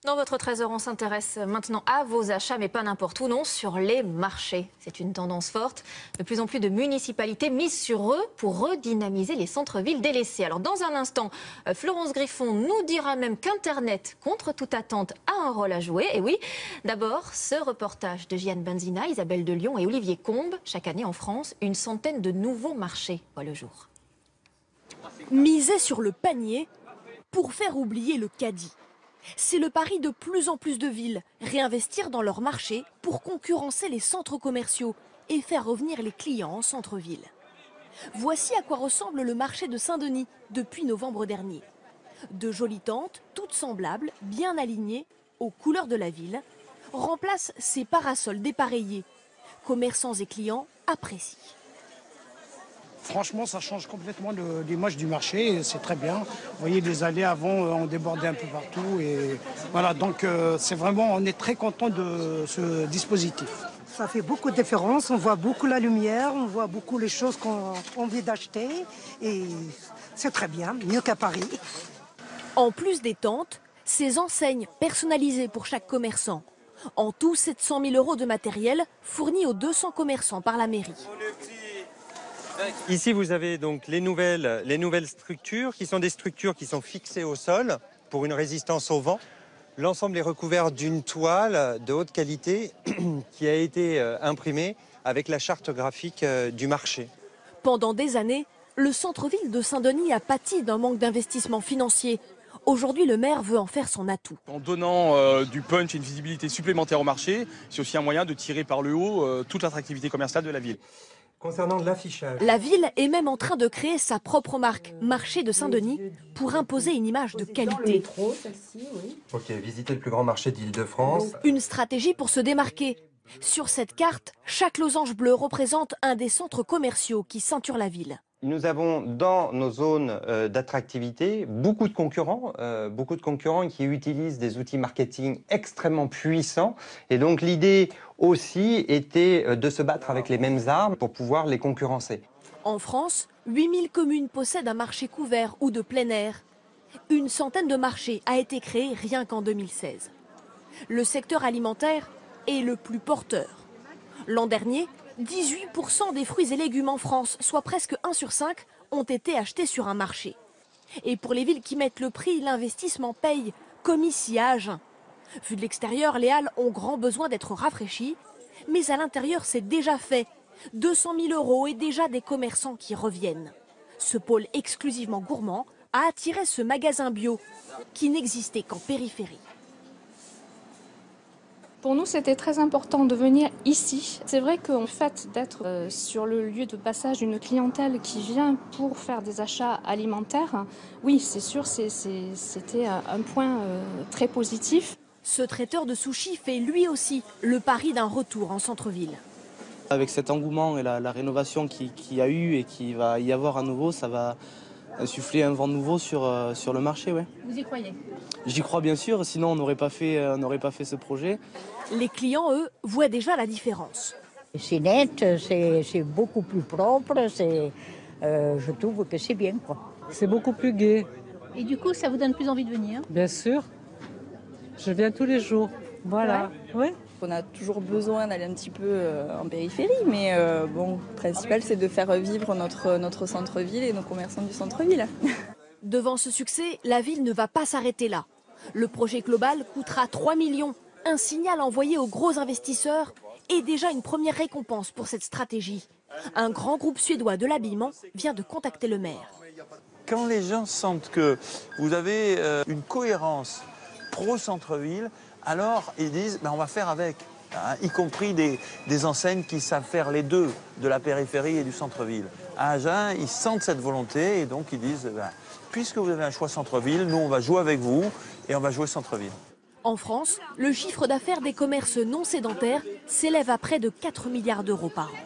Dans votre Trésor, on s'intéresse maintenant à vos achats, mais pas n'importe où, non, sur les marchés. C'est une tendance forte. De plus en plus de municipalités misent sur eux pour redynamiser les centres-villes délaissés. Alors, dans un instant, Florence Griffon nous dira même qu'Internet, contre toute attente, a un rôle à jouer. Et oui, d'abord, ce reportage de Gianne Benzina, Isabelle de Lyon et Olivier Combes. Chaque année en France, une centaine de nouveaux marchés voient le jour. Miser sur le panier pour faire oublier le caddie. C'est le pari de plus en plus de villes, réinvestir dans leur marché pour concurrencer les centres commerciaux et faire revenir les clients en centre-ville. Voici à quoi ressemble le marché de Saint-Denis depuis novembre dernier. De jolies tentes, toutes semblables, bien alignées, aux couleurs de la ville, remplacent ces parasols dépareillés. Commerçants et clients apprécient. Franchement, ça change complètement l'image du marché, c'est très bien. Vous voyez, les allées avant, on débordait un peu partout. Et voilà, donc c'est vraiment, on est très content de ce dispositif. Ça fait beaucoup de différence, on voit beaucoup la lumière, on voit beaucoup les choses qu'on a envie d'acheter. Et c'est très bien, mieux qu'à Paris. En plus des tentes, ces enseignes personnalisées pour chaque commerçant. En tout, 700 000 € de matériel fournis aux 200 commerçants par la mairie. Ici, vous avez donc les nouvelles structures, qui sont des structures qui sont fixées au sol pour une résistance au vent. L'ensemble est recouvert d'une toile de haute qualité qui a été imprimée avec la charte graphique du marché. Pendant des années, le centre-ville de Saint-Denis a pâti d'un manque d'investissement financier. Aujourd'hui, le maire veut en faire son atout. En donnant du punch et une visibilité supplémentaire au marché, c'est aussi un moyen de tirer par le haut toute l'attractivité commerciale de la ville. Concernant l'affichage, la ville est même en train de créer sa propre marque, Marché de Saint-Denis, pour imposer une image de qualité. Ok, visiter le plus grand marché d'Île-de-France. Une stratégie pour se démarquer. Sur cette carte, chaque losange bleue représente un des centres commerciaux qui ceinturent la ville. Nous avons dans nos zones d'attractivité beaucoup de concurrents qui utilisent des outils marketing extrêmement puissants. Et donc l'idée aussi était de se battre avec les mêmes armes pour pouvoir les concurrencer. En France, 8000 communes possèdent un marché couvert ou de plein air. Une centaine de marchés a été créé rien qu'en 2016. Le secteur alimentaire est le plus porteur. L'an dernier, 18% des fruits et légumes en France, soit presque 1 sur 5, ont été achetés sur un marché. Et pour les villes qui mettent le prix, l'investissement paye, comme ici à Agen. Vu de l'extérieur, les halles ont grand besoin d'être rafraîchies, mais à l'intérieur, c'est déjà fait. 200 000 € et déjà des commerçants qui reviennent. Ce pôle exclusivement gourmand a attiré ce magasin bio qui n'existait qu'en périphérie. Pour nous, c'était très important de venir ici. C'est vrai qu'en fait, d'être sur le lieu de passage d'une clientèle qui vient pour faire des achats alimentaires, oui, c'est sûr, c'était un point très positif. Ce traiteur de sushis fait lui aussi le pari d'un retour en centre-ville. Avec cet engouement et la rénovation qu'il y a eu et qu'il va y avoir à nouveau, ça va insuffler un vent nouveau sur le marché. Ouais. Vous y croyez? J'y crois bien sûr, sinon on n'aurait pas fait ce projet. Les clients, eux, voient déjà la différence. C'est net, c'est beaucoup plus propre, je trouve que c'est bien, quoi. C'est beaucoup plus gai. Et du coup, ça vous donne plus envie de venir? Bien sûr, je viens tous les jours, voilà. Ouais. On a toujours besoin d'aller un petit peu en périphérie, mais bon, le principal c'est de faire vivre notre centre-ville et nos commerçants du centre-ville. Devant ce succès, la ville ne va pas s'arrêter là. Le projet global coûtera 3 millions, un signal envoyé aux gros investisseurs et déjà une première récompense pour cette stratégie. Un grand groupe suédois de l'habillement vient de contacter le maire. Quand les gens sentent que vous avez une cohérence pro-centre-ville, alors ils disent on va faire avec, hein, y compris des enseignes qui savent faire les deux, de la périphérie et du centre-ville. À Agen, ils sentent cette volonté et donc ils disent puisque vous avez un choix centre-ville, nous on va jouer avec vous et on va jouer centre-ville. En France, le chiffre d'affaires des commerces non sédentaires s'élève à près de 4 milliards € par an.